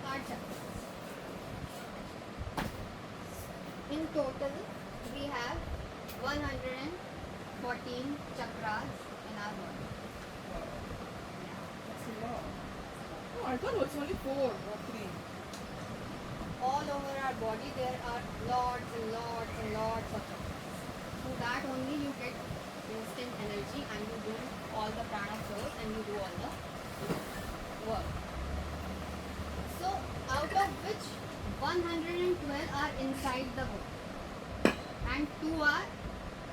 what are chakras? In total, we have 114 chakras in our body. That's a lot. Oh, I thought it was only 4 or 3. All over our body, there are lots and lots and lots of chakras. Through that only you get instant energy and you do all the prana flows and you do all the work. So, out of which 112 are inside the body and 2 are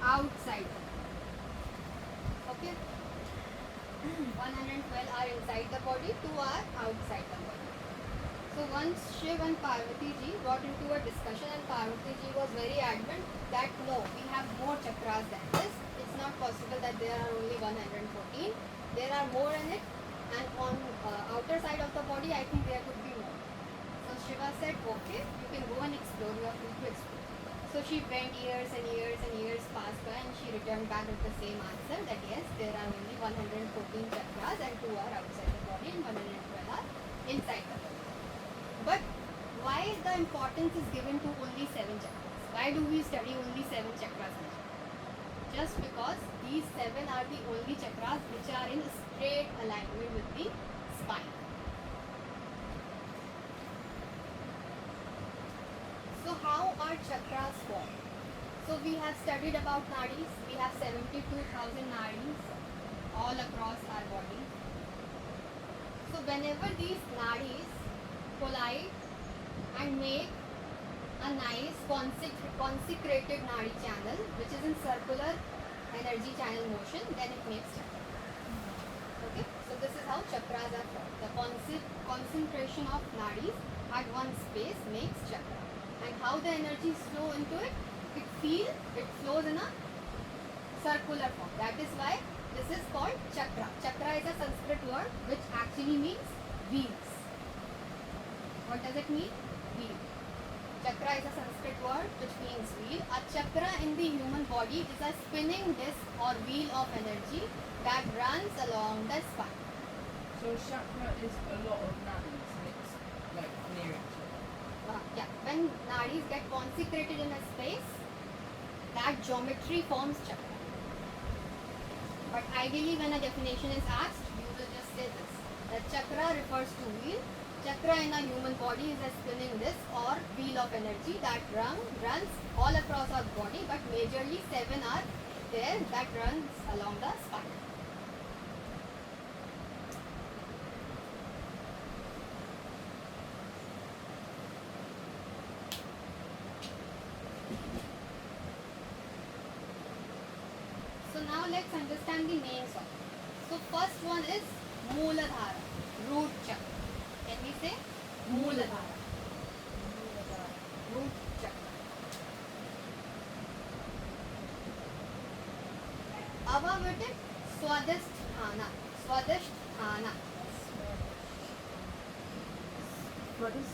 outside the body. Okay? 112 are inside the body, 2 are outside the body. So once Shiv and Parvati ji got into a discussion and Parvati ji was very adamant that no, we have more chakras than this. It's not possible that there are only 114. There are more in it, and on outer side of the body I think there could be more. So Shiva said, okay, you can go and explore, you are free to explore. So she went years and years and years passed by and she returned back with the same answer that yes, there are only 114 chakras and 2 are outside the body and 112 are inside the body. But why the importance is given to only 7 chakras? Why do we study only 7 chakras? Just because these 7 are the only chakras which are in straight alignment with the spine. So how are chakras formed? So we have studied about nadis. We have 72,000 nadis all across our body. So whenever these nadis collide and make a nice consecrated nadi channel which is in circular energy channel motion, then it makes chakra. Okay, so this is how chakras are formed. The concentration of nadis at one space makes chakra, and how the energies flow into it, it flows in a circular form. That is why this is called chakra. Chakra is a Sanskrit word which actually means wheels. What does it mean? Wheel. Chakra is a Sanskrit word which means wheel. A chakra in the human body is a spinning disc or wheel of energy that runs along the spine. So chakra is a lot of nadis mixed like near each other. Yeah, when nadis get consecrated in a space, that geometry forms chakra. But ideally, when a definition is asked, you will just say this: that chakra refers to wheel. Chakra in a human body is a spinning disc or wheel of energy that runs all across our body, but majorly 7 are there that runs along the spine. So now let's understand the names of it. So first one is Mooladhara, root chakra. Can we say Mooladhara? Root chakra. Above it is Swadhisthana. Swadhisthana. What is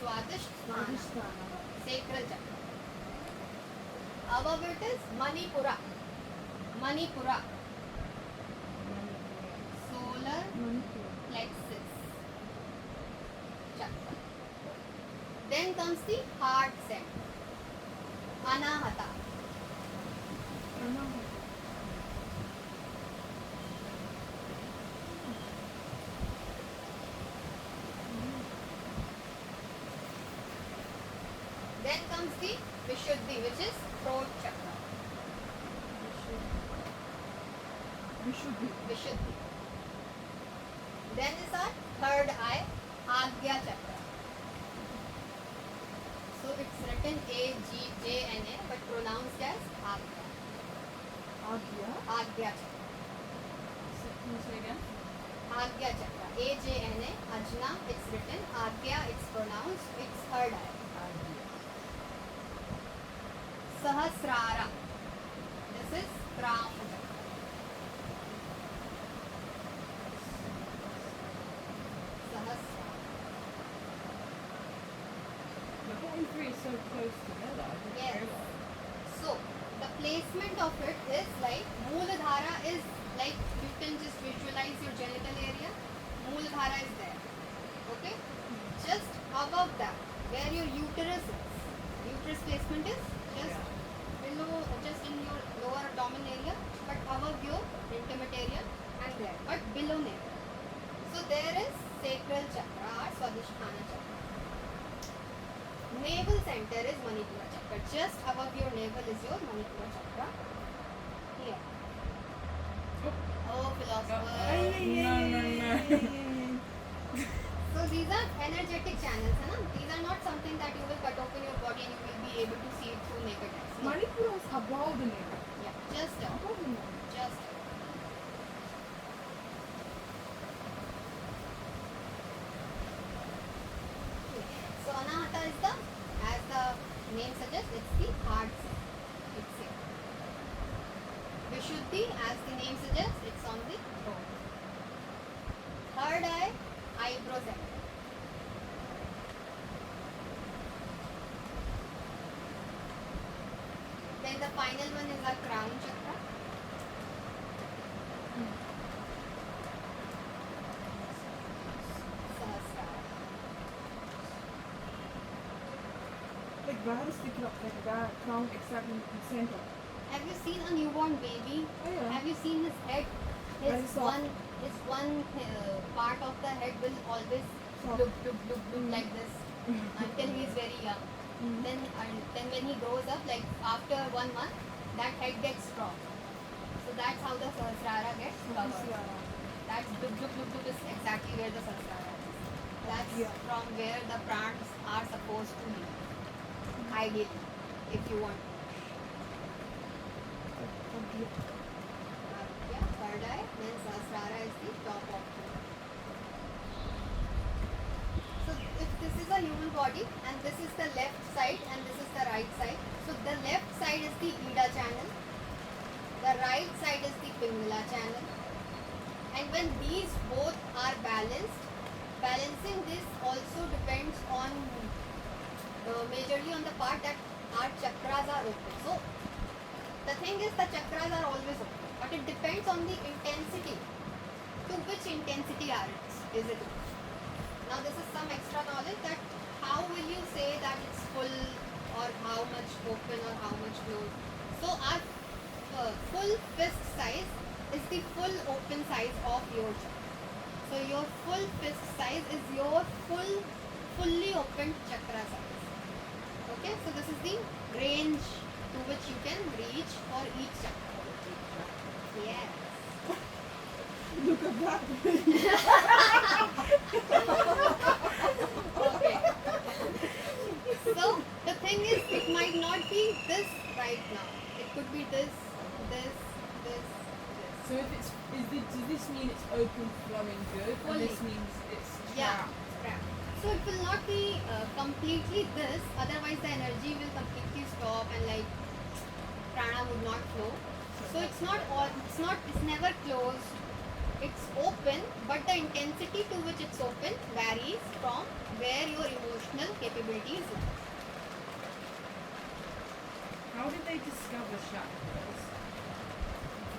Swadhisthana. Sacral chakra. Above it is Manipura. Manipura. Solar plexus chakra. Then comes the heart center. Anahata. Then comes the Vishuddhi, which is throat chakra. Vishuddhi. Then is our third eye, Agya chakra. So it's written A-G-J-N-A but pronounced as Agya. Agya chakra. Can you say again? Agya chakra. A-J-N-A, Ajna, it's written. Agya, it's pronounced. It's third eye. Sahasrara. This is Krama chakra. Sahasrara. But all three is so close together. I didn't Yes. realize. So the placement of it is like Mooladhara is like you can just visualize your genital area. Mooladhara is there. Okay? Just but below navel. So there is sacral chakra or Swadhisthana chakra. Navel center is Manipura chakra. Just above your navel is your Manipura chakra. Here. Oh, philosopher. No. So these are energetic channels, है ना? These are not something that you will cut open your body and you will be able to see it through naked eyes. No. Manipura is above the navel. Yeah, just above. Above the navel. Just so Anahata is the, as the name suggests, it's the heart center. It's here. Vishuddhi, as the name suggests, it's on the throat. Third eye, eyebrow center. Then the final one is our crown chakra. Sahasrara. Like where is sticking up, like where crown exactly in the center. Have you seen a newborn baby? Oh yeah. Have you seen his head? Very His soft. one part of the head will always Soft. look like this until he is very young. Mm. Then when he grows up, like after 1 month, that head gets strong. So that's how the Sahasrara gets covered. That's look is exactly where the Sahasrara is. That's Yeah. from where the prans are supposed to be. Ideally, if you want. Yeah, third eye, then Sahasrara is the top of the. So if this is a human body and this is the left side and this is the right side. So the left side is the Ida channel, the right side is the Pingala channel. And when these both are balanced, balancing this also depends on majorly on the part that our chakras are open. So the thing is the chakras are always open, but it depends on the intensity. To which intensity is it open? Now this is some extra knowledge that how will you say that it's full or how much open or how much closed. So our full fist size is the full open size of your chakra. So your full fist size is your fully open chakra size. Okay, so this is the range to which you can reach for each chakra. Yes. Look at that. Okay. So the thing is, it might not be this right now. It could be this. So if it's does this mean it's open, flowing, good, Fully. and this means it's Yeah. trapped? Right. So it will not be completely this. Otherwise, the energy will completely stop and like prana would not flow. So it's not all. It's never closed. It's open, but the intensity to which it's open varies from where your emotional capabilities lie. How did they discover chakras?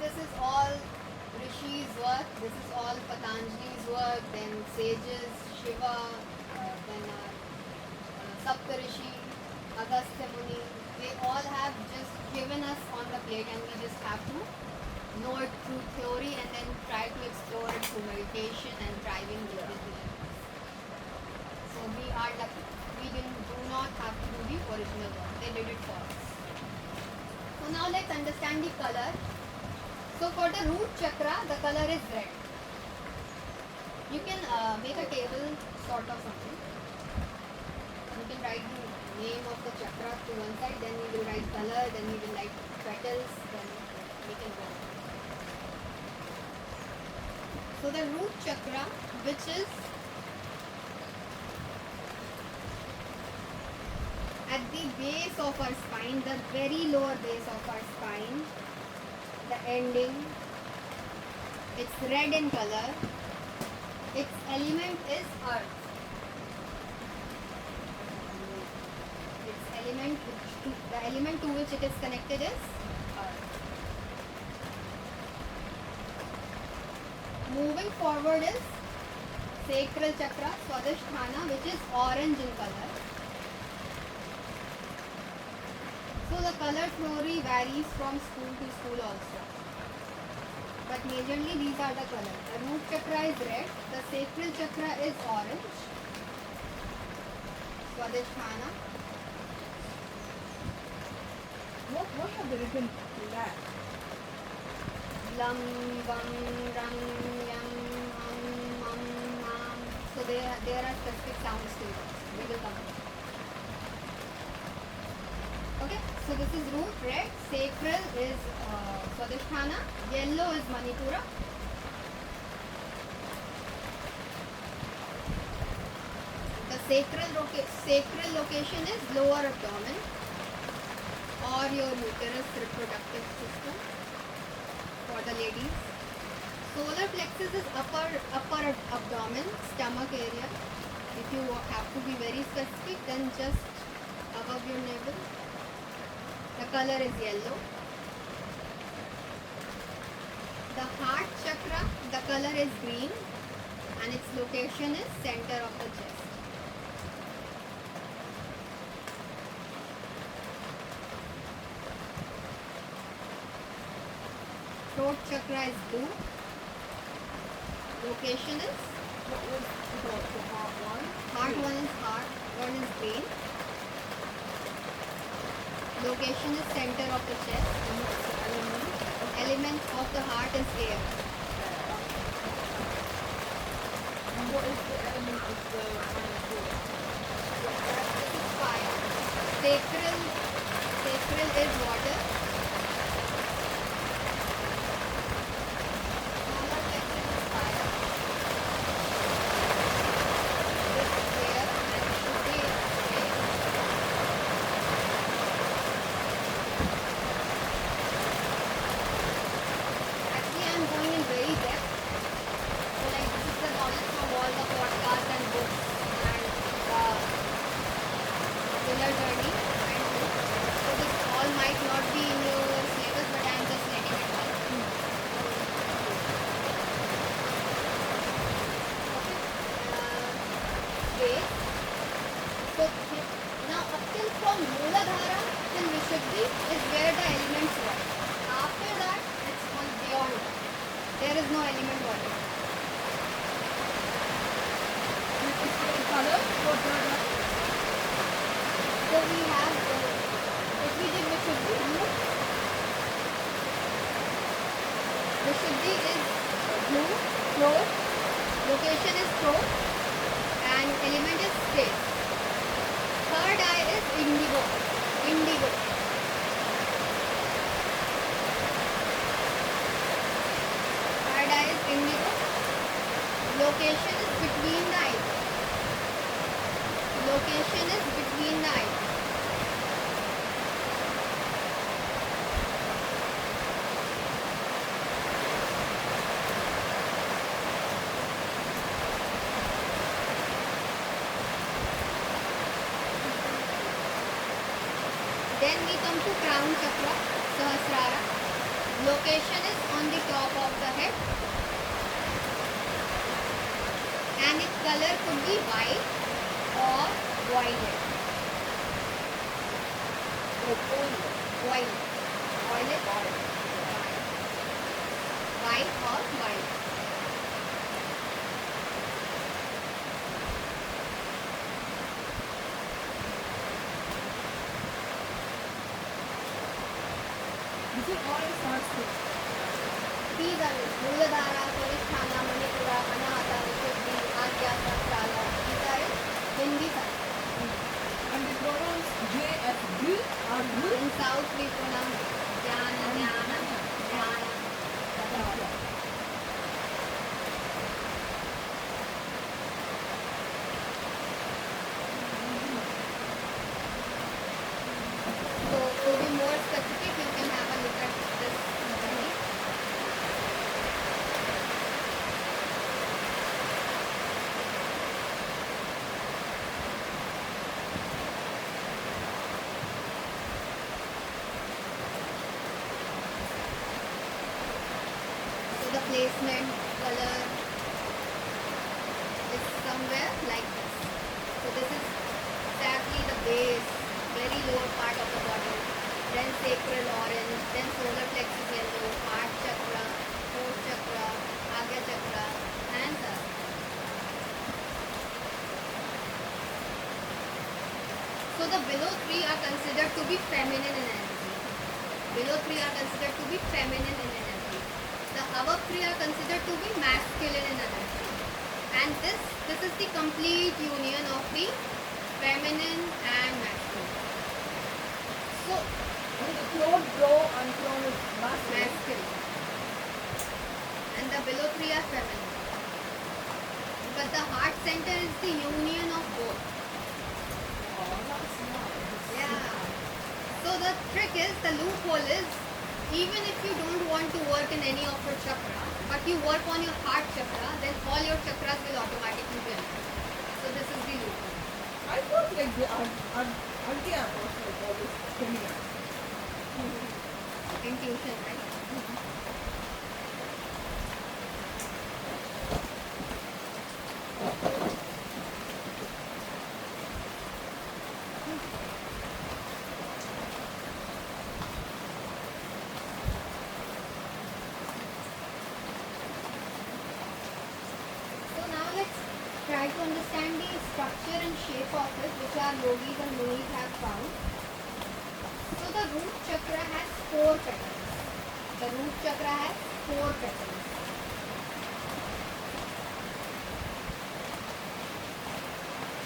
This is all Rishi's work. This is all Patanjali's work. Then sages, Shiva, then Saptarishi, Agastya Muni. They all have just given us on the plate, and we just have to know it through theory and then try to explore it through meditation and driving with it. So we are lucky. We do not have to do the original work. They did it for us. So now let's understand the color. So for the root chakra, the color is red. You can make a table sort of something. You can write the name of the chakra to one side, then we will write color, then we will write petals, then we can go. So the root chakra, which is at the base of our spine, the very lower base of our spine, the ending, it's red in color, its element is earth. The element to which it is connected is earth. Moving forward is sacral chakra, Swadhisthana, which is orange in color. So the color theory varies from school to school also. But majorly these are the colors. The root chakra is red. The sacral chakra is orange. Swadhisthana. What have they written black? Lam, bam, ram, yam, mam. So there are specific sounds to it. We will come. Okay, so this is root, red. Sacral is Swadhisthana. Yellow is Manipura. The sacral location is lower abdomen or your uterus reproductive system for the ladies. Solar plexus is upper abdomen, stomach area. If you have to be very specific, then just above your navel. The color is yellow. The heart chakra, the color is green and its location is center of the chest. Throat chakra is blue. Location is What was the heart one? heart one is green. Location is center of the chest. And what's the element? Element of the heart is air. And what is the element of the Manipura? This is fire. Sacral is water. Solar plexus is fire. This is air and Shuddhi is space. Actually, I am going in very depth. So, like, this is the knowledge from all the podcasts and books and pillar journey and books. So, this all might not be in your syllabus, but I am just letting it out. Okay. So, now up till from Mooladhara till Vishuddhi is where the elements were. After that, it's all beyond that. There is no element water. And is there a colour for the So we have, if we did Vishuddhi, Vishuddhi is blue, throat, location is throat, and element is space. Third eye is indigo. Third eye is indigo. Location is between the eyes. Location is between the eyes. Then we come to crown chakra, Sahasrara. Location is on the top of the head. And its color could be white or violet. Violet. White or violet. This is all in Sanskrit. These are Mooladhara, Swadhisthana, Manipura, Anahata, Vishuddhi, Agya, Sahasrara. These are in Hindi side. And the pronouns J as G or G. In South we pronounce Jnana, Jnana, Jnana. So to be more specific, you can have a look at this journey. So the placement, color is somewhere like this. So this is exactly the base, very lower part of the body. Then sacral orange, then solar plexus yellow, heart chakra, throat chakra, agya chakra, So the below three are considered to be feminine in energy. Below three are considered to be feminine in energy. The above three are considered to be masculine in energy. And this is the complete union of the feminine and masculine. So And the clone grow and clone is masculine. masculine. And the below three are feminine. But the heart center is the union of both. Oh, that's nice. Yeah. So the trick is, the loophole is, even if you don't want to work in any of your chakra, but you work on your heart chakra, then all your chakras will automatically be aligned. So this is the loophole. I thought like the Antya was like always feminine. Intuition, right? So now let's try to understand the structure and shape of it, which our yogis and munis have found. So the root chakra has 4 petals. The root chakra has 4 petals.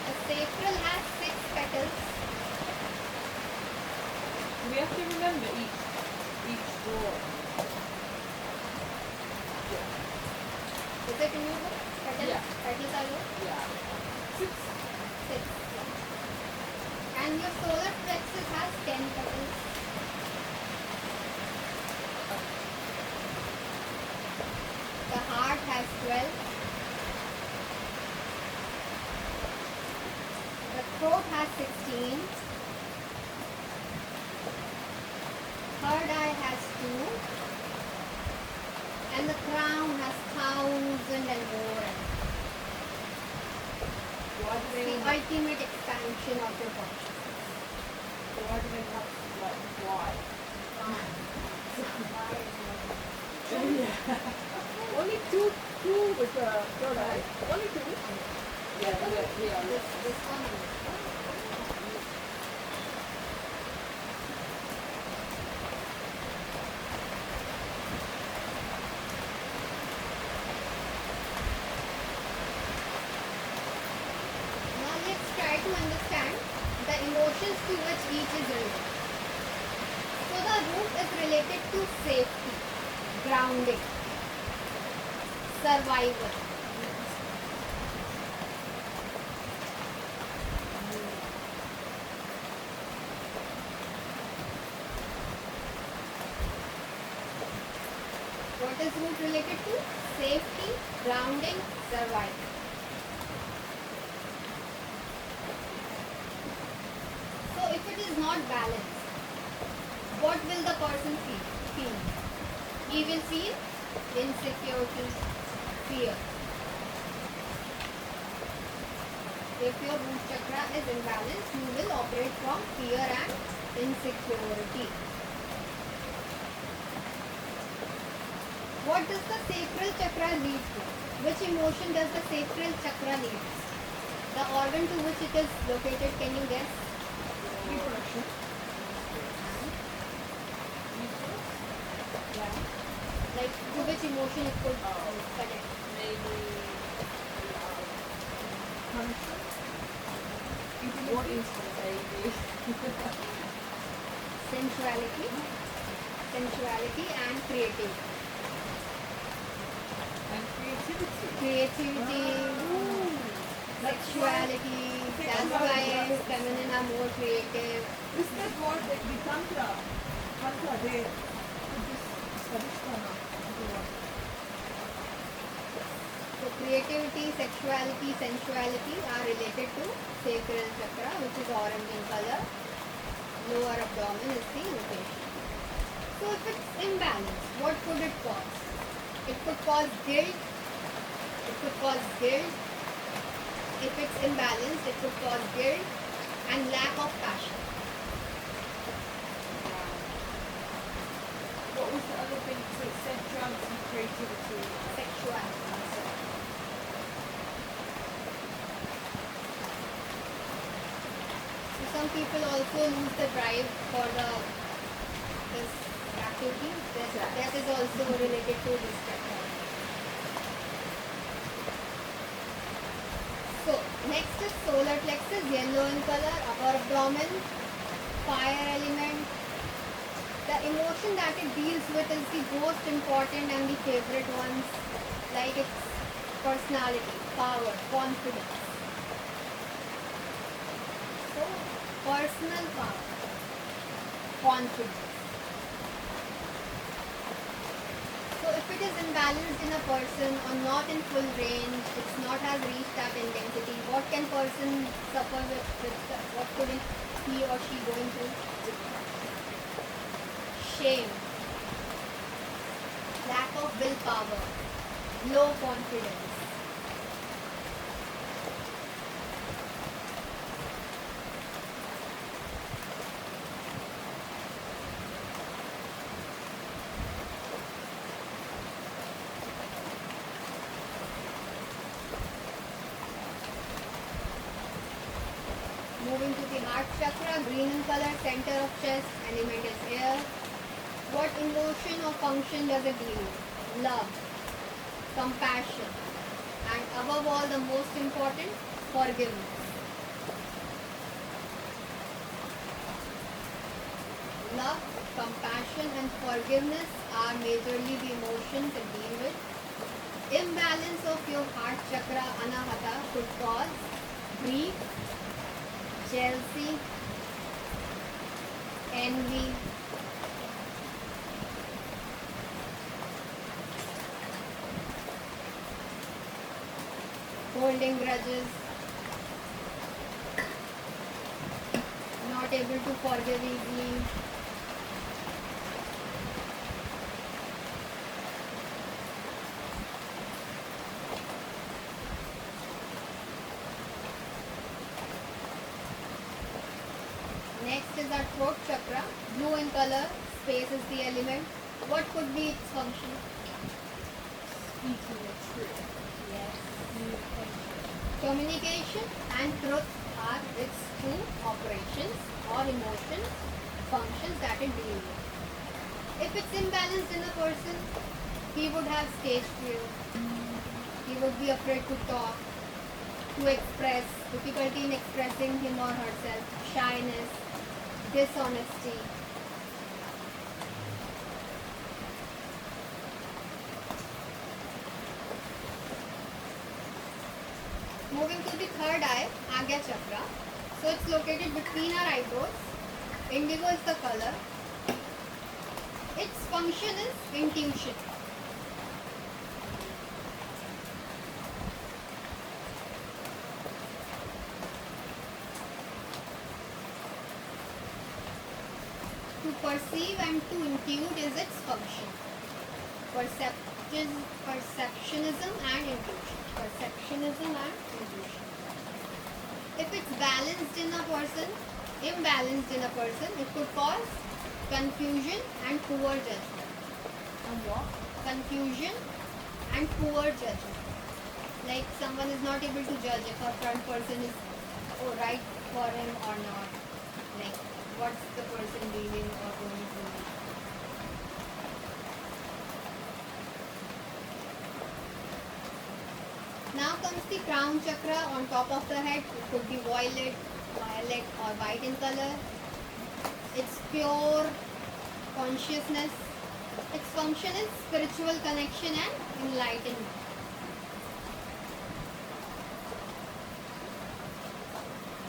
The sacral has 6 petals. We have to remember each drawer. Yeah. Is it in your book? Petals? Yeah. Petals are there? Yeah. 6. 6. And your solar plexus has 10 petals. The heart has 12. The throat has 16. Third eye has 2. And the crown has 1,000 and more. Why do The they have ultimate expansion of your body. why? Only two with the third eye. Only 2. Yeah, yeah. This one. Now let's try to understand the emotions to which each is related. So the root is related to safety, grounding, survival. What is root related to? Safety, grounding, survival. So if it is not balanced, what will the person feel? He will feel insecurity, fear. If your root chakra is imbalanced, you will operate from fear and insecurity. What does the sacral chakra lead to? Which emotion does the sacral chakra lead to? The organ to which it is located, can you guess? Reproduction. Yeah. Like to which emotion it could connect? Maybe punishment. What is the baby? Sensuality and creativity. And creativity. Creativity, sexuality, that's why feminine are more creative. Is that what like the tantra? Tantra, they put this Sarishthana. So creativity, sexuality, sensuality are related to sacral chakra, which is orange in color. Lower abdomen is the location. So if it's imbalanced, what could it cause? It could cause guilt. If it's imbalanced, it could cause guilt and lack of passion. What was the other thing? So sensuality, creativity. Sexuality. So some people also lose the drive for this activity. That is also related to this chakra. So next is solar plexus, yellow in color, upper abdomen, fire element. The emotion that it deals with is the most important and the favorite ones, like its personality, power, confidence. So personal power, confidence. So if it is imbalanced in a person or not in full range, it's not has reached that intensity, what can person suffer with what could he or she going through? Shame, lack of willpower, low confidence. Moving to the heart chakra, green in color, center of chest, element is air. What emotion or function does it deal with? Love, compassion, and above all, the most important, forgiveness. Love, compassion, and forgiveness are majorly the emotions it deal with. Imbalance of your heart chakra, anahata, could cause grief, jealousy, envy, holding grudges, not able to forgive easily. Next is our throat chakra, blue in color, space is the element. What could be its function? Speaking the truth. Yes. Communication and truth are its two operations or emotions, functions that it deals with. If it's imbalanced in a person, he would have stage fear. He would be afraid to talk, to express, difficulty in expressing him or herself, shyness, dishonesty. Moving to the third eye, Agya chakra. So it's located between our eyebrows. Indigo is the color. Its function is intuition. To perceive and to intuit is its function. Perceptionism and intuition. Perceptionism and intuition. If it's balanced in a person, imbalanced in a person, it could cause confusion and poor judgment. And what? Confusion and poor judgment. Like someone is not able to judge if a front person is right for him or not. Like what's the person dealing or going through. Now comes the crown chakra on top of the head. It could be violet or white in color. It's pure consciousness. Its function is spiritual connection and enlightenment.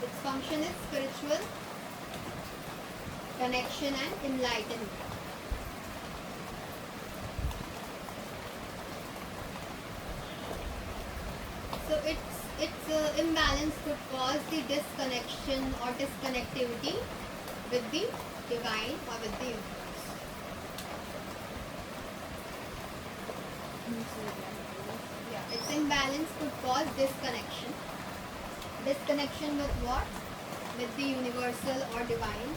Its function is spiritual connection and enlightenment. So its imbalance could cause the disconnection or disconnectivity with the divine or with the universe. Yeah, its imbalance could cause disconnection. Disconnection with what? With the universal or divine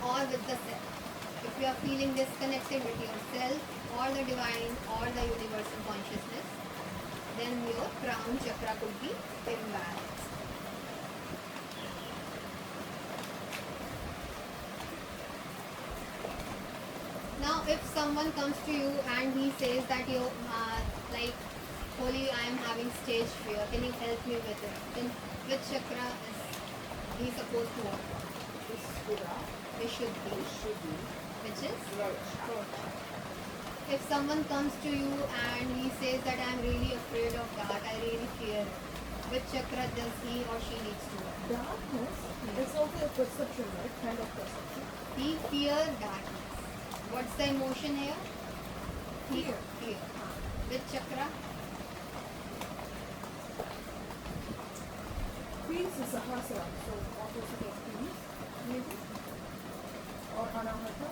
or with the self. If you are feeling disconnected with yourself or the divine or the universal consciousness, then your crown chakra could be imbalanced. Now, if someone comes to you and he says that you like, Holy, I am having stage fear. Can you help me with it? Then which chakra is he supposed to work on? This Buddha, Vishuddhi, this should be which is throat chakra. throat chakra. If someone comes to you and he says that I am really afraid of dark, I really fear it, which chakra does he or she needs to work? Darkness, it's also a perception, right? Kind of perception. He fear darkness. What's the emotion here? Fear. Fear. Which chakra? Peace is Sahasrara, so opposite of peace, maybe. Or Anahata,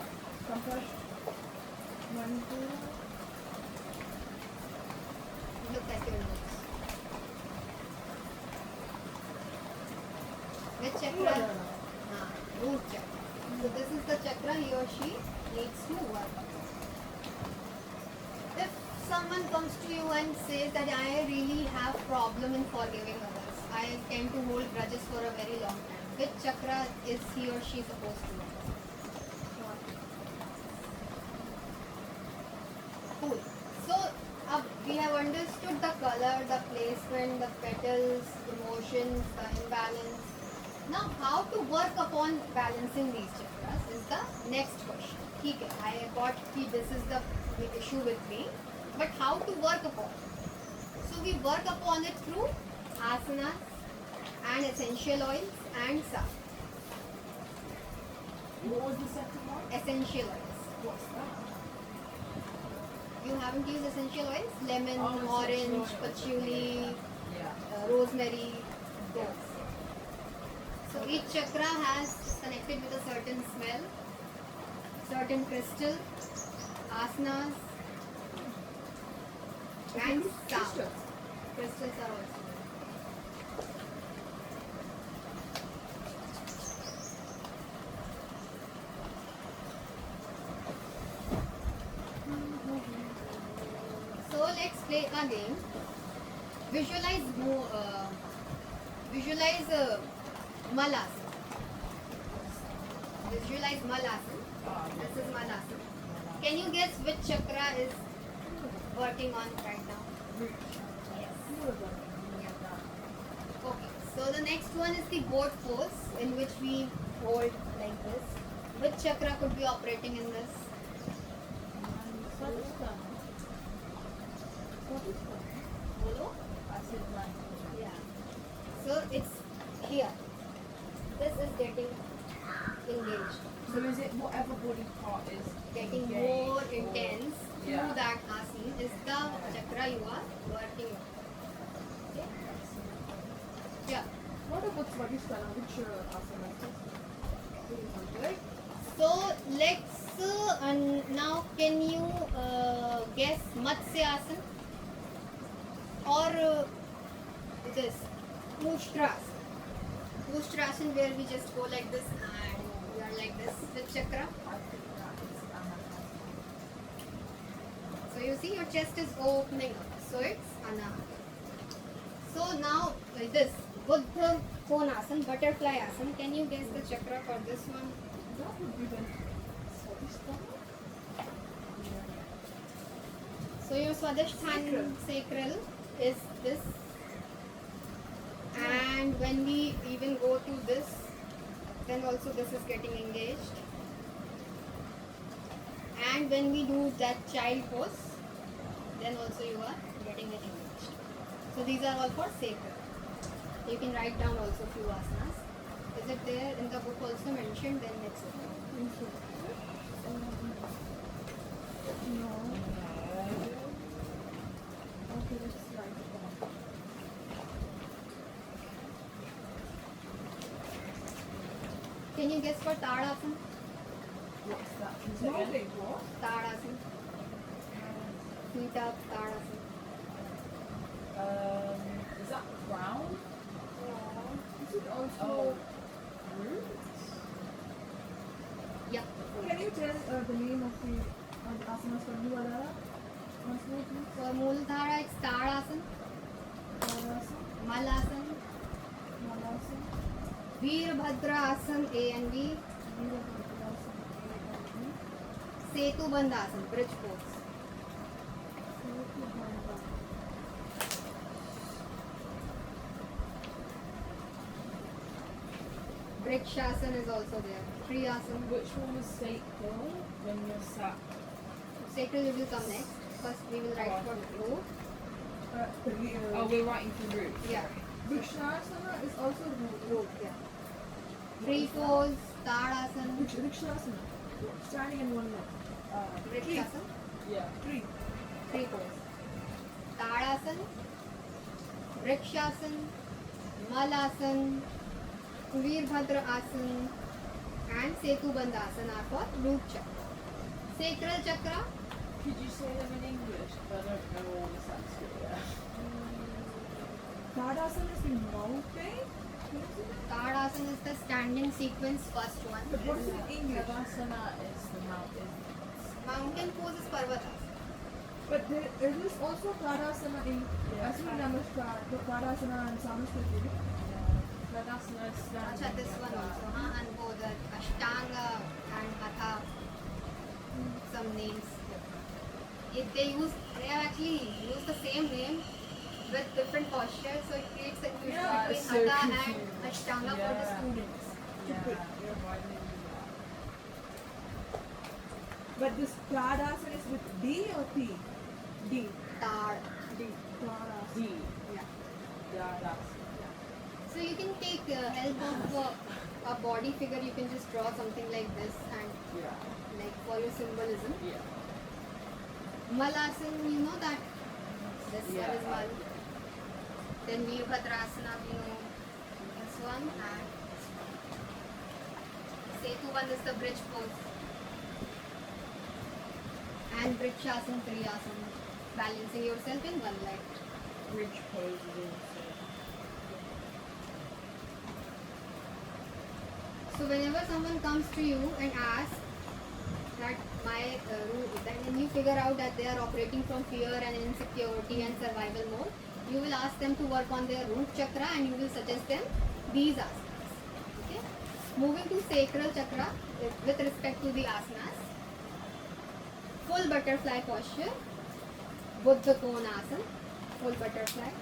compassion. Manipura. Look at your notes. Which chakra? Root chakra. So this is the chakra he or she needs to work on. If someone comes to you and says that I really have problem in forgiving others, I tend to hold grudges for a very long time, which chakra is he or she supposed to work on? Cool. So we have understood the color, the placement, the petals, emotions, the imbalance. Now, how to work upon balancing these chakras is the next question. Okay, I got this is the issue with me, but how to work upon it? So we work upon it through asanas and essential oils and salve. What was the second one? Essential oils. What's that? You haven't used essential oils? Lemon, Oh, essential orange, oils, patchouli, Yeah. rosemary, those. So each chakra has connected with a certain smell, certain crystal, asanas, and sound. Crystals. Crystals are also. So let's play a game. Visualize Malasana. Visualize Malasana. This is Malasana. Can you guess which chakra is working on right now? Yes. Yeah. Okay. So the next one is the boat pose, in which we hold like this. Which chakra could be operating in this? Bolo? Yeah. So it's here. This is getting engaged. So is it whatever body part is Getting engaged more or- intense Yeah. through that asana is the chakra you are working on. Okay? Yeah. What about Svadhisthana? Which asana is this? Good. So let's now can you guess Matsyasana or this Ushtrasana? Ushtrasana where we just go like this and we are like this with chakra. I think that is Anahata. So you see your chest is opening up. So it's Anahata. So now like this Buddha Konasana, butterfly asana. Can you guess the chakra for this one? That would be the Svadhisthana. So your Swadhisthana sacral is this, and when we even go to this, then also this is getting engaged. And when we do that child pose, then also you are getting it engaged. So these are all for sacral. You can write down also few asanas. Is it there in the book also mentioned? Then it's okay. No. Okay, let's write it down. Can you guess for Tadasana? What's that? Is No, it again? wait, what? Tadasana. Feet up, Tadasana. Is that crown? Is it also Oh. roots? Yeah. Can you tell the name of the asanas for Muladhara? Once more, please. For Muladhara, it's Tadasana, Malasana, Malasana, Malasana, Veerbhadra Asana A and B, Veerabhadrasana, A and B, Setu Bandhasan, bridge pose. Vrikshasana is also there. Triyasana. Which one was sacral when you're sat? Sacral will come next. First we will write for root. Oh, we're writing for root. Yeah. Vrikshasana is also root. Root, yeah. Free pose, Tadasana. Vrikshasana. Standing in one leg. Vrikshasana. Yeah. Tree. Free pose. Tadasana. Vrikshasana. Malasana. Veerbhadra Asana. And Setu Bandhasana are for root chakra. Sacral chakra. Could you say them in English? I don't know all the Sanskrit yet. Tadasana is the mountain. Tadasana is the standing sequence, first one. But what is it in English? Tadasana is the mountain. Mountain pose is Parvatasana. But there is also Tadasana in Asura Namaskar, Tadasana and Sanskrit. Tadasana is standing. Acha, this one also, huh? And both the Ashtanga and Hatha, some names. If they have actually used the same name with different postures, so it creates confusion Yeah, between it's so Hatha and confusing. Ashtanga for the Yeah. students. Yeah. Why didn't you do that? But this Tadasana is with D or T? D. Tad. D. Tadasana. D. Yeah. Tadasana. So you can take help of a body figure. You can just draw something like this and Yeah. like for your symbolism. Yeah. Malasana, you know that. This Yeah. one is Mal. Then Veerbhadrasana, you know this one, and Setu one is the bridge pose. And Vrikshasana, Triyasana, balancing yourself in one leg. Bridge pose is also. So whenever someone comes to you and asks that that when you figure out that they are operating from fear and insecurity and survival mode, you will ask them to work on their root chakra and you will suggest them these asanas. Okay. Moving to sacral chakra with respect to the asanas. Full butterfly posture, Buddha Konasana, full butterfly.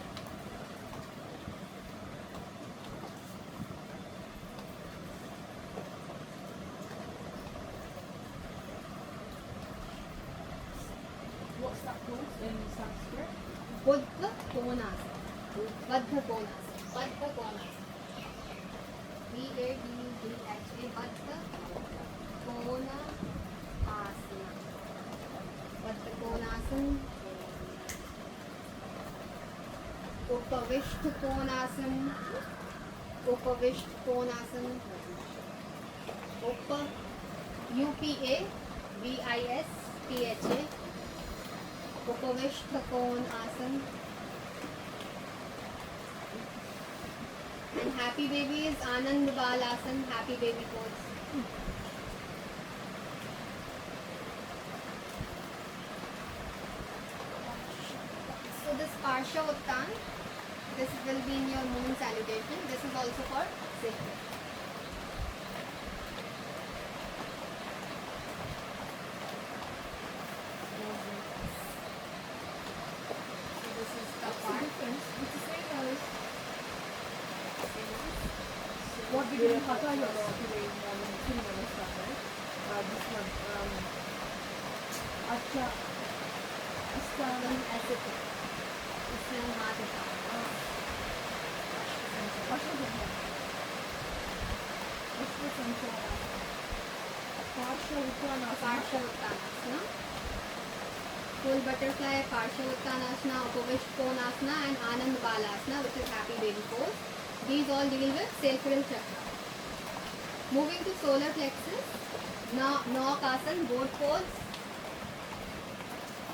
What's that called in Sanskrit? Buddha Konasana. Buddha Konasana. Buddha Konasana. B-A-D-D-H-A. Buddha Konasana. Buddha Konasana. Upavishta Konasana. Upavishta Konasana. Upavishta Upavishta Konasana. And happy baby is Anand Balasana, happy baby pose. So this Parsha Uttan, this will be in your moon salutation. This is also for sacred. So this is the What's the part. difference? It's the same as what we did in Hatha Yoga today in Surya Namaskar, right? This one. Acha. Ashtanga. Ascetics. इसमें हम हाथ उठाएंगे. Ashwagandha. Ashwasanchara. Parsha Uttanasana. Parsha Uttanasana. Full butterfly, Parsha Uttanasana, Upavishta Konasana and Anand Balasana, which is happy baby pose. These all deal with sacral chakra. Moving to solar plexus, Naukasana, boat pose.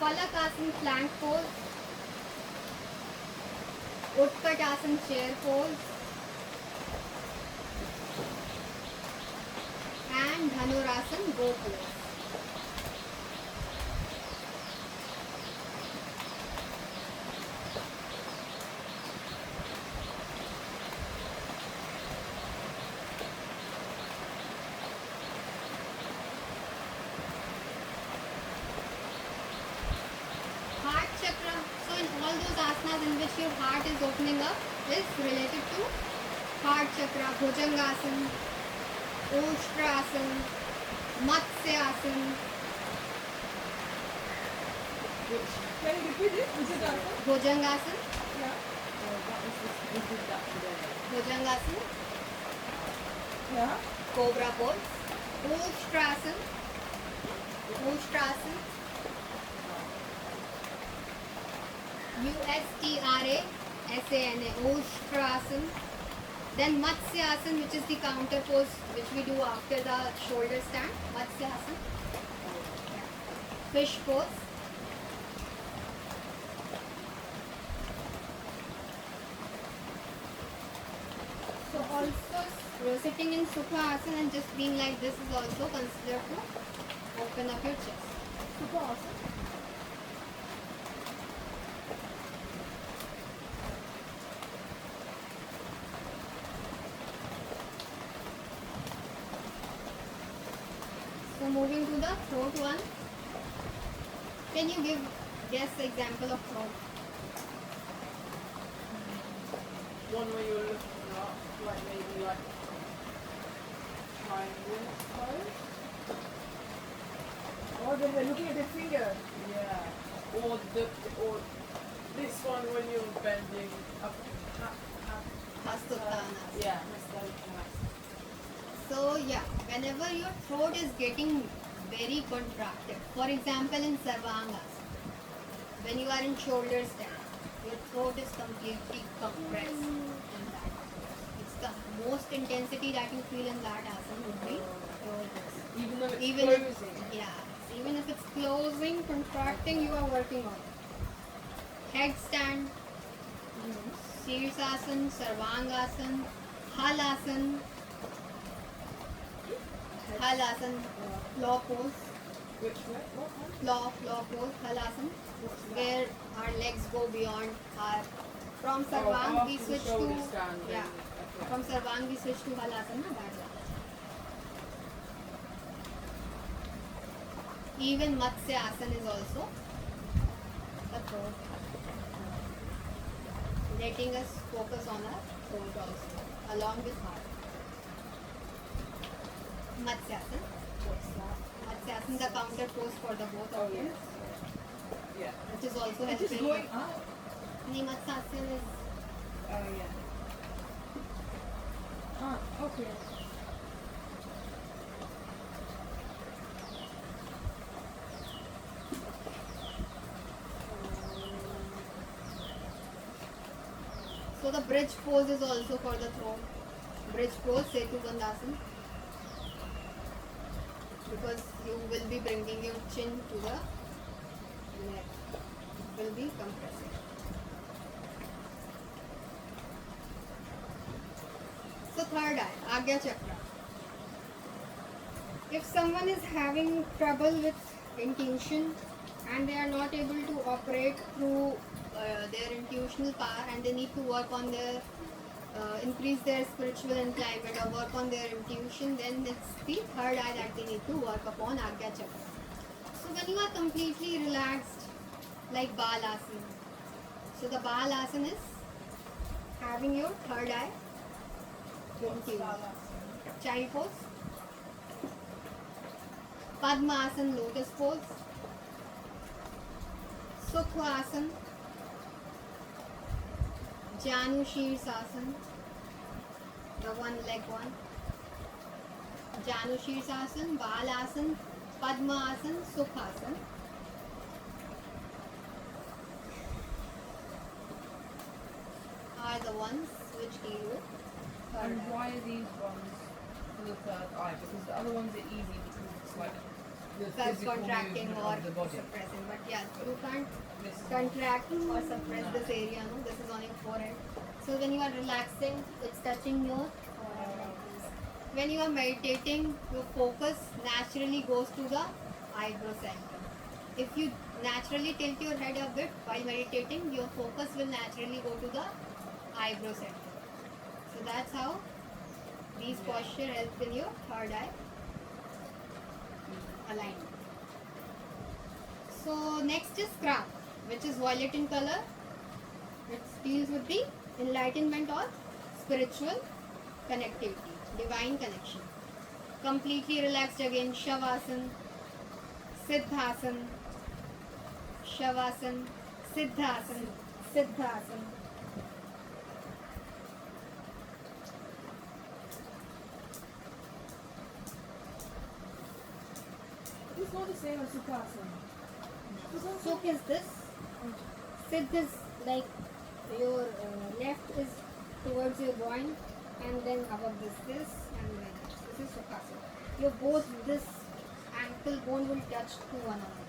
Falakasana, plank pose. Utkatasana, chair pose. And Dhanurasana, go pose. which your heart is opening up is related to heart chakra, Bhujangasana, Ushtrasana, Matsyasana. Which, Can you repeat it? Is it also? Bhujangasana, Yeah. that was this, we did that today. Bhujangasana, Yeah. Cobra pose, Ushtrasana, Ushtrasana, Ustrasana, Ushtrasana. Then Matsyasana, which is the counter pose which we do after the shoulder stand. Matsyasana, fish pose. So also sitting in Sukha Asana and just being like this is also considered to open up your chest. Super awesome. So moving to the throat one. Can you guess the example of throat? One where you're looking up, like maybe like triangle, I suppose. Or when you're looking at your finger. Yeah. Or this one when you're bending up. Hastottanasana. Yeah. So yeah, whenever your throat is getting very contracted, for example in Sarvangasana, when you are in shoulder stand, your throat is completely compressed in that. It's the most intensity that you feel in that asana would be throat. Even though it's Even if, closing. yeah, even if it's closing, contracting, you are working on it. Headstand, Sirsasana, Sarvangasana, Halasana, Halasana, claw pose, Which way? What one? claw pose, Halasana, where our legs go beyond our. From Sarvang we after the switch shoulder to stand, then- yeah. okay. From Sarvang we switch to Halasana. That's all. Even Matsyasana is also a throat. Letting us focus on our throat also, along with heart. Matsyasana. Matsyasana, the counter pose for the both Oh of you, yes. Yeah. which is also It is helping. going out. Matsasana is Oh yeah. Ah, okay. so the bridge pose is also for the throat. Bridge pose, Setu Bandhasana. Because you will be bringing your chin to the neck. It will be compressing. So third eye, Agya Chakra. If someone is having trouble with intuition and they are not able to operate through their intuitional power and they need to work on their increase their spiritual inclination or work on their intuition, then it's the third eye that they need to work upon, Agya Chakra. So when you are completely relaxed, like Balasana, so the Balasana is having your third eye in tune. Child pose, Padmasana, lotus pose, Sukhasana, Janu Shirsasana, the one leg one, Janu Shirsasana, Balasana, Padmasana, Sukhasana. Are the ones which deal with third And eye. why are these ones for the third eye? Because the other ones are easy because it's like the physical Contracting movement or of the body. suppressing, but yeah, you can't This is contract or suppress this area, no? This is on your forehead. So when you are relaxing, it's touching your forehead like this. When you are meditating, your focus naturally goes to the eyebrow center. If you naturally tilt your head a bit while meditating, your focus will naturally go to the eyebrow center. So that's how these posture help in your third eye alignment. So next is crown, which is violet in color. It's deals with the enlightenment or spiritual connectivity, divine connection. Completely relaxed again, Shavasana, Siddhasana, Shavasana, Siddhasana, Siddhasana. It's not the same as Sukhasana. So is this? Siddh is like your left is towards your groin, and then above this, and then this is Sukhasana. Your both this ankle bone will touch to one another.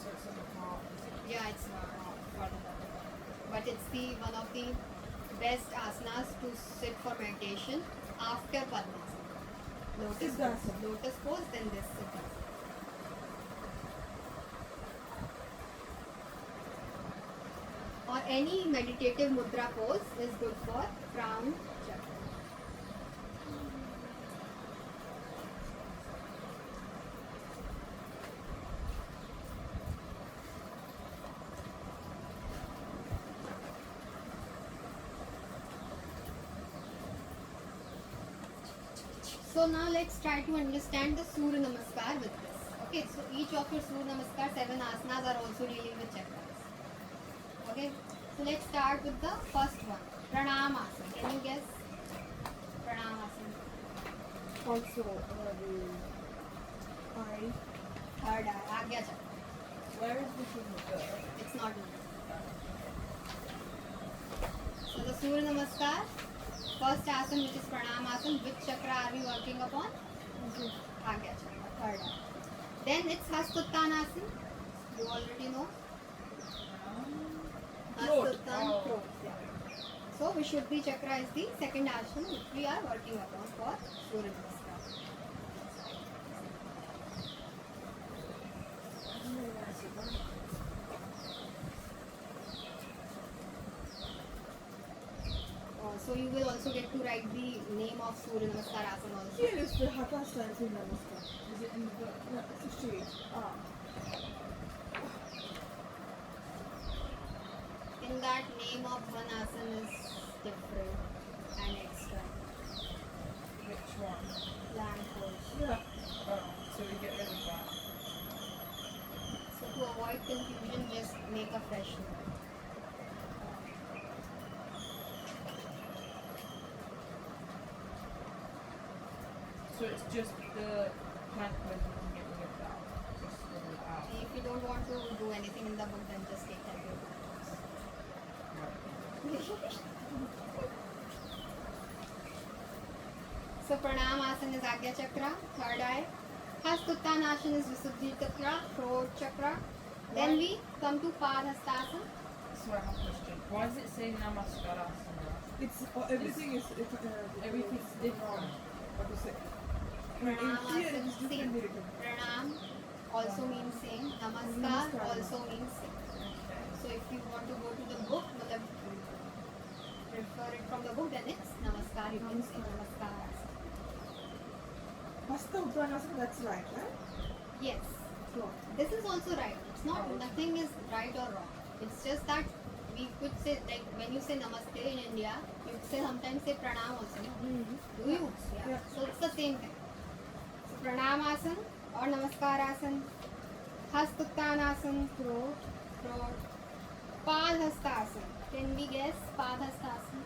So it's in the heart. Yeah, it's not further down. But it's the one of the best asanas to sit for meditation after Padmasana. Lotus pose. Siddhasana. Lotus pose, then this Siddhasana. Or any meditative mudra pose is good for crown chakra. So now let's try to understand the Surya Namaskar with this. Okay, so each of your Surya Namaskar 7 asanas are also dealing with chakras. Okay, so let's start with the first one, Pranamasana. Can you guess? Pranamasana. Also, the eye. Third eye, Agya chakra. Where is the sugar? It's not known. So the Surya Namaskar, first asana which is Pranamasana, which chakra are we working upon? Okay. Agya chakra, third eye. Then it's Hastuttanasana. You already know. Throat. Hastuttan, Oh. throat. Yeah. So Vishuddhi chakra is the second asana which we are working upon for Surya Namaskar. So you will also get to write the name of Surya Namaskar asana also. Here is the Hatha style Surya Namaskar. Is it in the book? Yeah, 68. Ah. In that name of one asana is different and extra. Which one? Land pose. Yeah. Oh, so we get rid of that. So to avoid confusion, just make a fresh note. So it's just the plank when we can get rid of that. Just scribble it out. If you don't want to do anything in the book, then just take that paper. Right. So Pranam-asana is Agya chakra, third eye. Hastuttanasana is Visuddhi chakra, throat chakra. Then Why- we come to Padhastasana. So I have a question. Why does it say Namaskarasana? It's everything is Everything's different. What to say? In here it is Pranam-asana, same. differently written. Pranam also means same. Namaskar Namaskar. also means same. Okay. So if you want to go to the book, refer it from the book, then it's Namaskar. You can say Namaskar. Hasta Uttanasana, that's right, right? Yes. Floor. This is also right. It's not, nothing is right or wrong. It's just that we could say, like when you say Namaste in India, you say sometimes say Pranam also. No? Do you? Yeah. So it's the same thing. So Pranamasana or Namaskarasan, Hastuttanasana, throat, Padhastasana. Can we guess Padhastasana?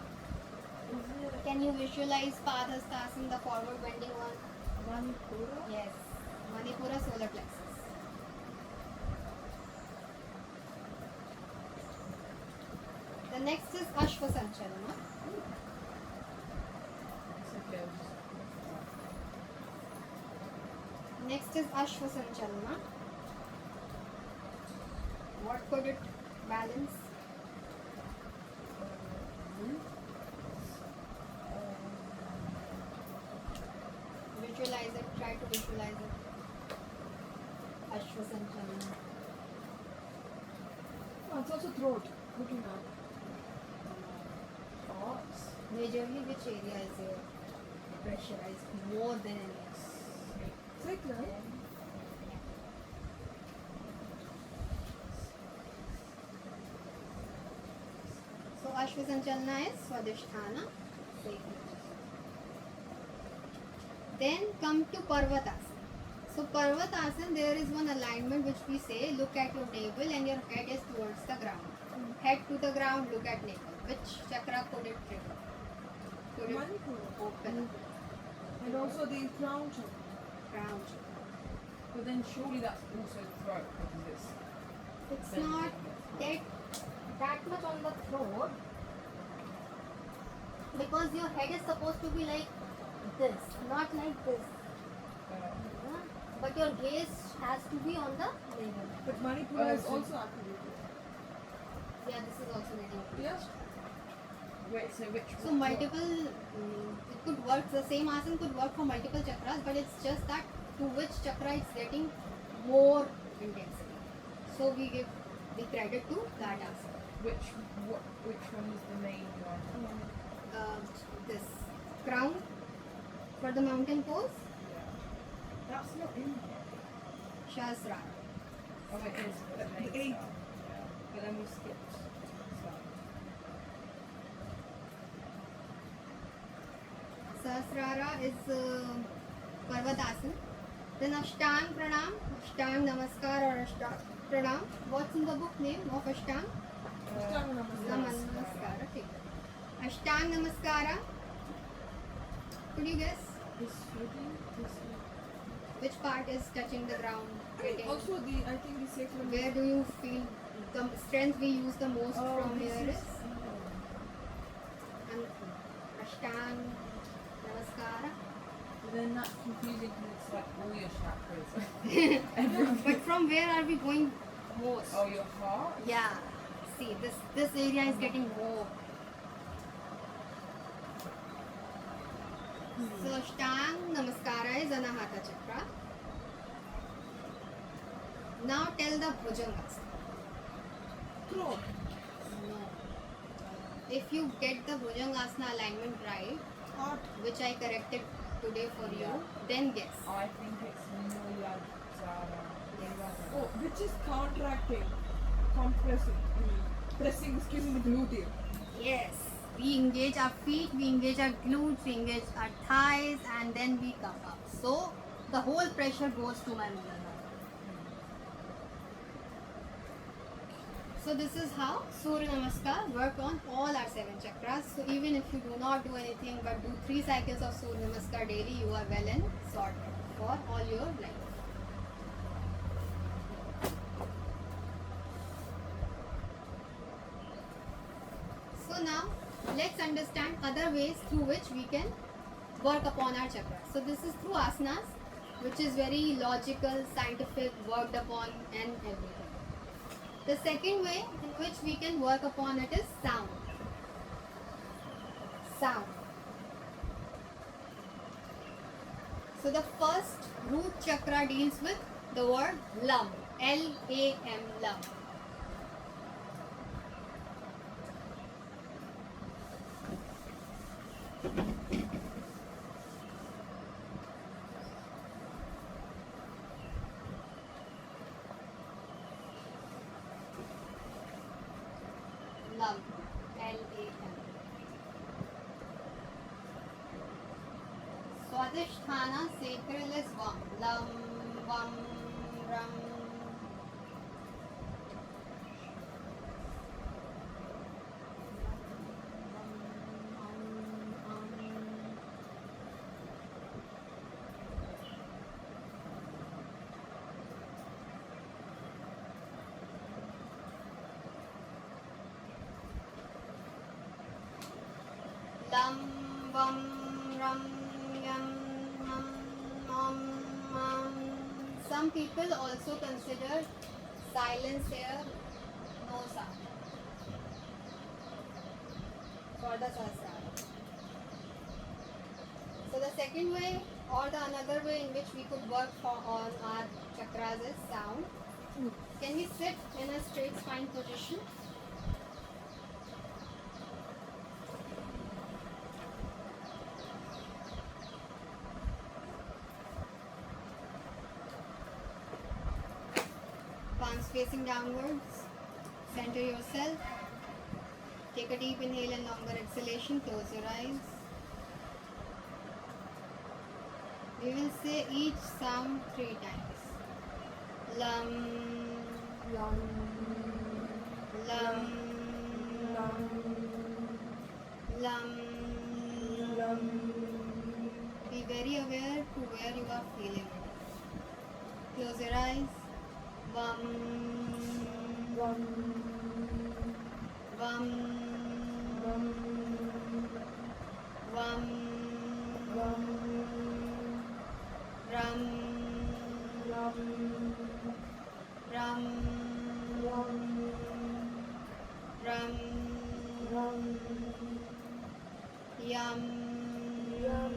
Can you visualize Padhastasana, the forward bending one? Manipura. Yes. Manipura solar plexus. The next is Ashwa Sanchalana. It's okay. I'll just- Next is Ashwa Sanchalana. What could it balance? Visualize it. Try to visualize it. Ashwa Sanchalana. Oh, it's also throat. Looking up. Thoughts? Majorly, which area is pressurized more than any else? Sacral. Pashva Sanchalana is Swadhisthana. Then come to Parvatasana. So Parvatasana, there is one alignment which we say, look at your navel and your head is towards the ground. Head to the ground, look at navel. Which chakra could it trigger? Could it Manipura. open? And also the crown chakra. Crown chakra. But then surely that's also the throat because it's. It's bending not the that much on the throat because your head is supposed to be like this, not like this. throat. But your gaze has to be on the navel. But Manipura is so- also activated. Yeah, this is also getting. Yes. Wait, so which So multiple, it could work. The same asana could work for multiple chakras, but it's just that to which chakra it's getting more intensity. So we give the credit to that asana. which one is the main one? This crown for the mountain pose, Yeah. That's not in here. Shasrara. Oh, it is. But the main eight. stuff. Yeah. But then we skipped some. Sahasrara is Parvatasana. Then Ashtang Pranam, Ashtang Namaskar or Ashtang Pranam. What's in the book name of Ashtang? Ashtanga Namaskara. Namaskara. ठीक है. Ashtang Namaskara. Could you guess This footing, which part is touching the ground? Getting- Also I think the sacrum. Where do you feel the strength we use the most Oh, from this here is- is? And Ashtang Namaskara. But then that's confusing because it's like all your chakras. But from where are we going most? Oh, your heart? Yeah. See, this area is getting more. So Ashtang Namaskara is Anahata Chakra. Now tell the Bhujangasana. Throat. No. If you get the Bhujangasana alignment right, Heart. which I corrected today for you, Yeah. then guess. I think it's Muladhara. Oh, which is contracting, compressing, pressing, excuse me, the gluteum. Yes. We engage our feet, we engage our glutes, we engage our thighs, and then we come up. So the whole pressure goes to my Muladhara. So this is how Surya Namaskar work on all our 7 chakras. So even if you do not do anything but do 3 cycles of Surya Namaskar daily, you are well and sorted for all your life. So now let's understand other ways through which we can work upon our chakras. So this is through asanas, which is very logical, scientific, worked upon and everything. The second way in which we can work upon it is sound. Sound. So the first root chakra deals with the word lam. L-A-M, lam. Lam. L-A-M. Swadhisthana sacral is Vam. Lam, Vam, Ram. Lam, Vam, Ram, Yam, Mam, Some people also consider silence here no sound for the sahasrara. So the second way or the another way in which we could work on our chakras is sound. Can we sit in a straight spine position? Palms facing downwards. Center yourself. Take a deep inhale and longer exhalation. Close your eyes. We will say each sound 3 times. Lam, Yum. lam, Yum. lam. Yum. Be very aware to where you are feeling it. Close your eyes. Vam, Yum. vam, Yum. vam, Yum. ram, Yum. ram, Yum. ram, Yum. yam, Yum.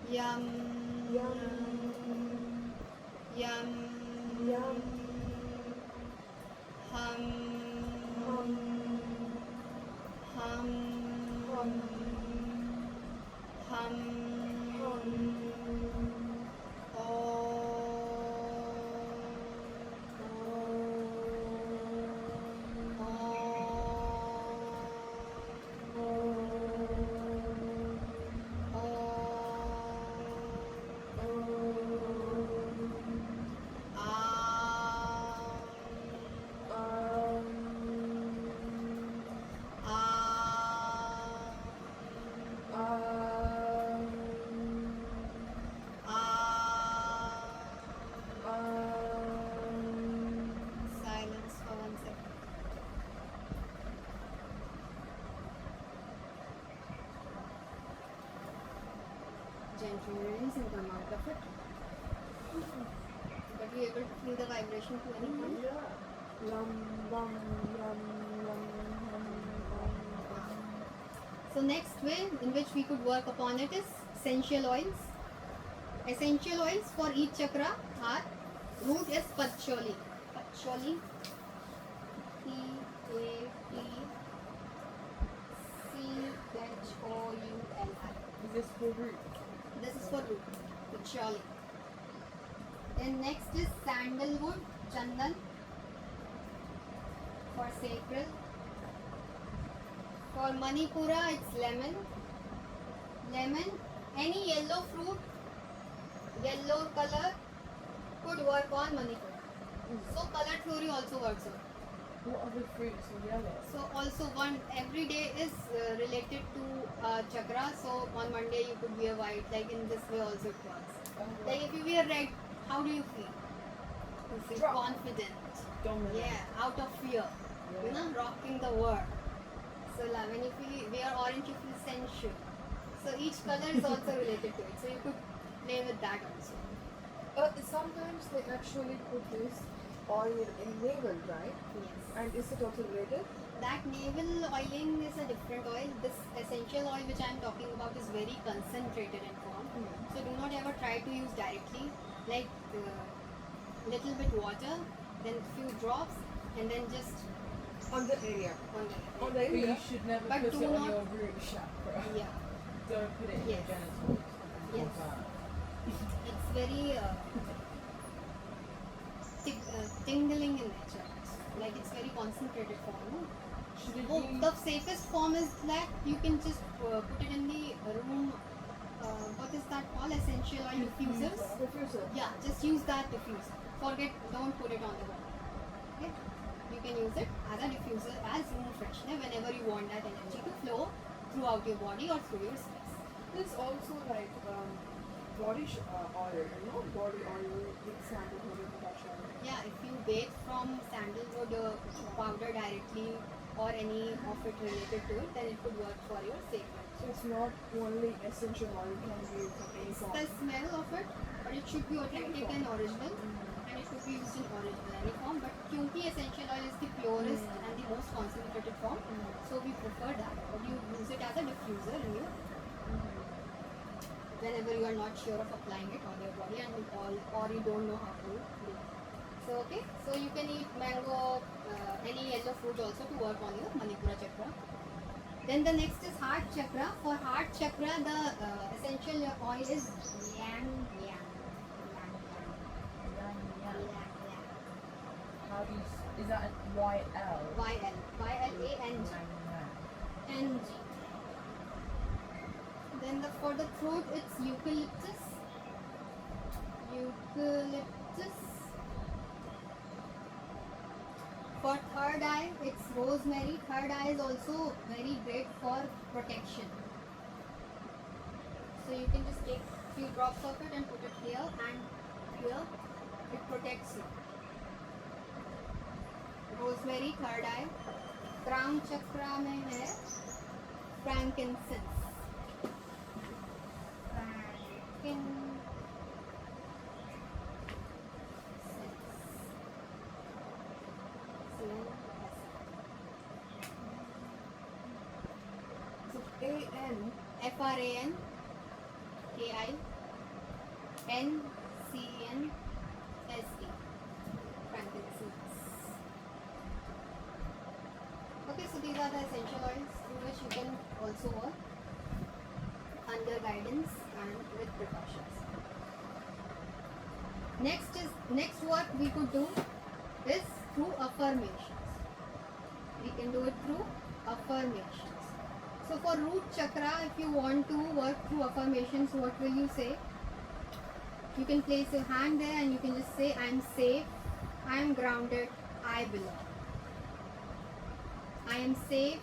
yam, Yum. yam, Yum. hum, Hum. hum, Hum. hum, Hum. Silence for 1 second. Gently release and come out of it. But you able to feel the vibration to any point? Yum. Yum. Yum. Yum. Yum. So next way in which we could work upon it is essential oils. Essential oils for each chakra are root is patchouli. Patchouli. Patchouli. Is this for root? This is for root. Patchouli. Then next is sandalwood, chandan for sacral. For Manipura, it's lemon. Lemon, any yellow fruit, yellow color could work on Manipura. So color theory also works on. What other fruits are yellow? So also one every day is related to chakra. So on Monday you could wear white. Like in this way also it works. Like if you wear red, how do you feel? You feel Drop. confident. Dominant. Yeah, out of fear. You know, rocking the world. So when you feel wear orange, you feel sensual. So each color is also related to it. So you could play with that also. Sometimes they actually put this oil in navel, right? Yes. And is it also related? That navel oiling is a different oil. This essential oil which I am talking about is very concentrated in form. So do not ever try to use directly. Like little bit water, then few drops, and then just On the area. on the On the But you area. should never But put do it on not- your root chakra. Yeah. Don't put it in Yes. your genitals. Yes. It's very tingling in nature. Like it's very concentrated form. No? Should it Oh, use the safest form is that you can just put it in the room. What is that called? Essential oil diffusers. Diffuser. Yeah, just use that diffuser. Don't put it on the wall. Okay? You can use it as a diffuser, as room freshener whenever you want that energy to flow throughout your body or through your space. There's also like body oil, body oil with sandalwood and potassium. Yeah, if you bathe from sandalwood powder directly or any of it related to it, then it could work for your sacral. So it's not only essential oil, it can be used in any form. The smell of it, but it should be authentic and original, and it could be used in original any form. But kyunki essential oil is the purest and the most concentrated form, so we prefer that. But you use it as a diffuser in your whenever you are not sure of applying it on your body and or you don't know how to do it. So okay, so you can eat mango, any yellow fruit also to work on your Manipura chakra. Then the next is heart chakra. For heart chakra, the essential oil is yang yang. How do you, is that a YL? YL. YL L-A-N-G. N-G. Then for the throat, it's eucalyptus. Eucalyptus. For third eye, it's rosemary. Third eye is also very great for protection. So you can just take few drops of it and put it here and here. It protects you. Rosemary, third eye. Crown chakra में है frankincense. So A-N. F-R-A-N-K-I-N-C-E-N-S-E. Frankincense. Okay, so these are the essential oils through which you can also work under guidance and with precautions. Next what we could do is through affirmations. We can do it through affirmations. So for root chakra, if you want to work through affirmations, what will you say? You can place your hand there and you can just say, I am safe, I am grounded, I belong. I am safe,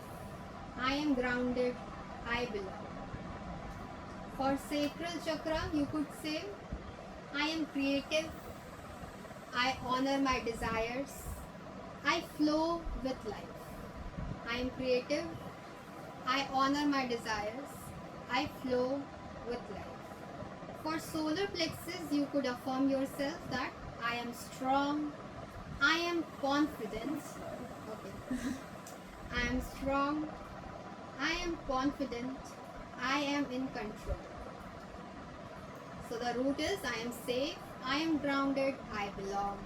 I am grounded, I belong. For sacral chakra, you could say, I am creative, I honor my desires, I flow with life. I am creative, I honor my desires, I flow with life. For solar plexus, you could affirm yourself that I am strong, I am confident. Okay. I am strong, I am confident, I am in control. So the root is I am safe, I am grounded, I belong.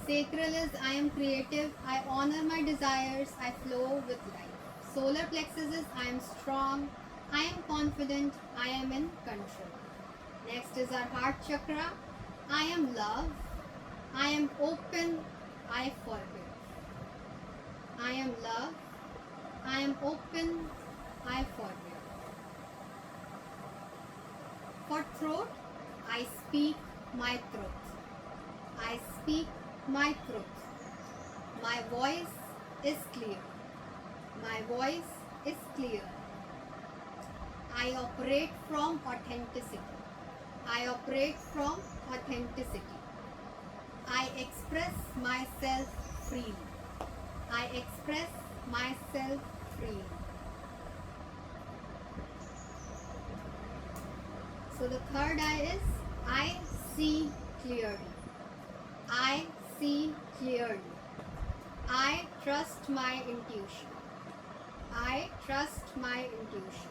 Sacral is I am creative, I honor my desires, I flow with life. Solar plexus is I am strong, I am confident, I am in control. Next is our heart chakra. I am love, I am open, I forgive. I am love, I am open, I forgive. For throat, I speak my truth. I speak my truth. My voice is clear. My voice is clear. I operate from authenticity. I operate from authenticity. I express myself freely. I express myself freely. So the third eye is I see clearly. I see clearly. I trust my intuition. I trust my intuition.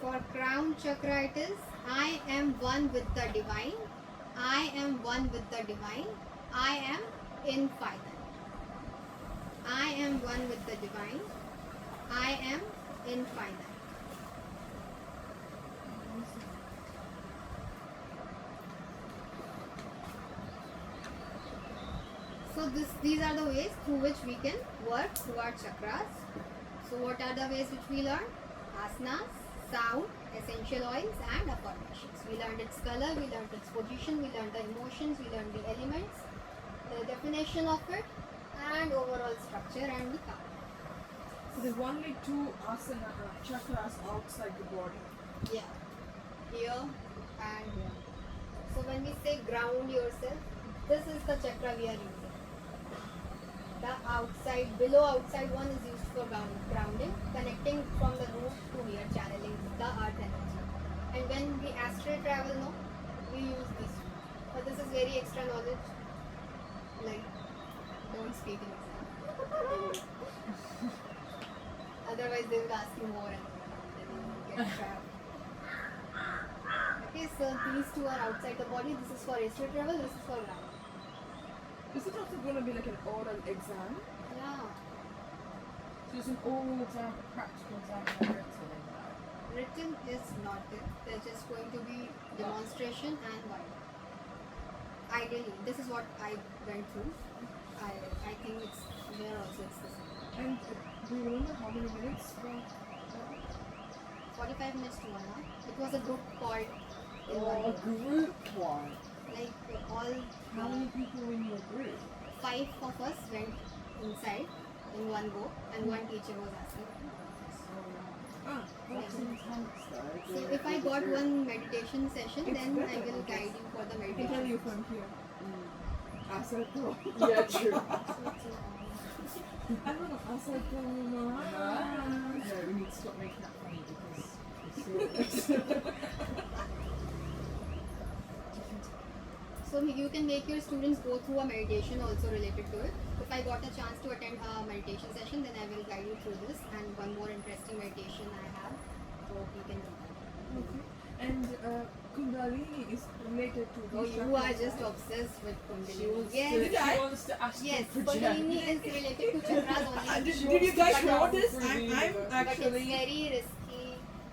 For crown chakra it is I am one with the divine. I am one with the divine. I am infinite. I am one with the divine. I am infinite. So these are the ways through which we can work through our chakras. So what are the ways which we learned? Asanas, sound, essential oils and affirmations. We learned its color, we learned its position, we learned the emotions, we learned the elements, the definition of it and overall structure and the count. So there's only two asana chakras outside the body. Yeah, here and here. So when we say ground yourself, this is the chakra we are using. The outside, below outside one is used for grounding, connecting from the root to here, channeling the earth energy. And when we astral travel, no, we use this one. But this is very extra knowledge. Like, don't speak in exam. Otherwise they will ask you more and then you will get trapped. Okay, so these two are outside the body. This is for astral travel, this is for grounding. Is it also going to be like an oral exam? Yeah. So it's an oral exam, a practical exam, and a written exam. Written is not there. There's just going to be demonstration and one. Ideally, this is what I went through. I think it's Here also it's the same. And do you remember how many minutes? 45 minutes to 1 hour. It was a group called in Oh, one a go. group one. Like all How many people in your group? 5 of us went inside in one go, and one teacher was asking. Ah, That's intense though. So if I got one meditation session, It's then I better, will I guide you for the I can meditation. tell you from here. Asato. Yeah, true. So it's, I'm gonna Asato. No, we need to stop making that funny because it's serious. So you can make your students go through a meditation also related to it. If I got a chance to attend a meditation session, then I will guide you through this. And one more interesting meditation I have, so you can do that. Okay. And Kundalini is related to Oh, these you chakras, are just right? obsessed with She Kundalini. wants, Yes, to, she wants to ask yes, you project. Kundalini is related to chakras only. Did, She did you wants to guys travel notice? through the I'm universe. But it's actually. very risky.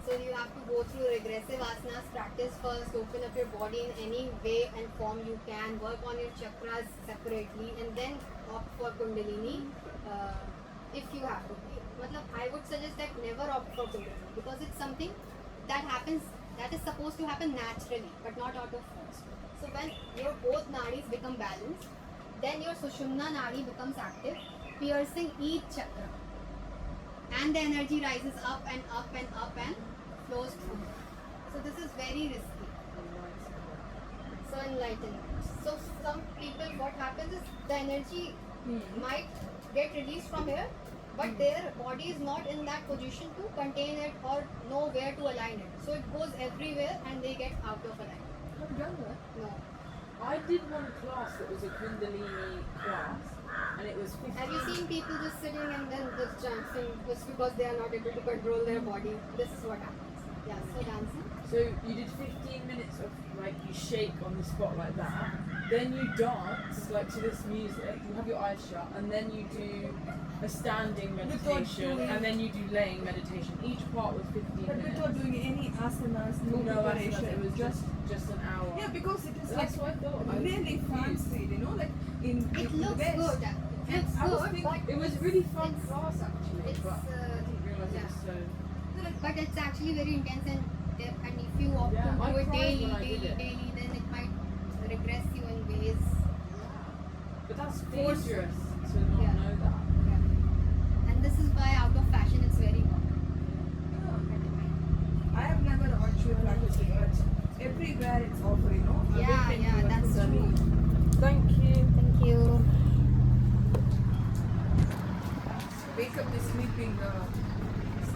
So you have to go through regressive asanas, practice first, open up your body in any way and form you can, work on your chakras separately, and then opt for Kundalini if you have to. Matlab, I would suggest that never opt for Kundalini because it's something that happens, that is supposed to happen naturally, but not out of force. So when your both nadis become balanced, then your Sushumna nadi becomes active, piercing each chakra. And the energy rises up and up and up and flows through. So this is very risky. So enlightened. So some people, what happens is the energy might get released from here, but their body is not in that position to contain it or know where to align it. So it goes everywhere and they get out of alignment. Have you done that? No. I did one class that was a Kundalini class, and it was 15. Have you seen people just sitting and then just dancing just because they are not able to control their body? This is what happens. Yeah, so dancing. So you did 15 minutes of like you shake on the spot like that, then you dance like to this music, you have your eyes shut, and then you do a standing meditation, doing- and then you do laying meditation. Each part was 15 But minutes. without doing any asanas, no No, preparation. it was just an hour. Yeah, because it is That's like what I thought. I was really confused. fancy, you know, like in It in looks West. good. It And looks I was good, thinking- but It was really fun it's- class actually, it's, but I didn't realise it was so. but it's actually very intense and if you opt Yeah, to I do it cried daily, when I did it. daily, then it might regress you in ways. But that's Force- dangerous to not Yeah. know that. Yeah. And this is why out of fashion it's very hot. I have never actually practiced it, but everywhere it's offered, you know. Yeah, awaken yeah, your that's Kundalini. true.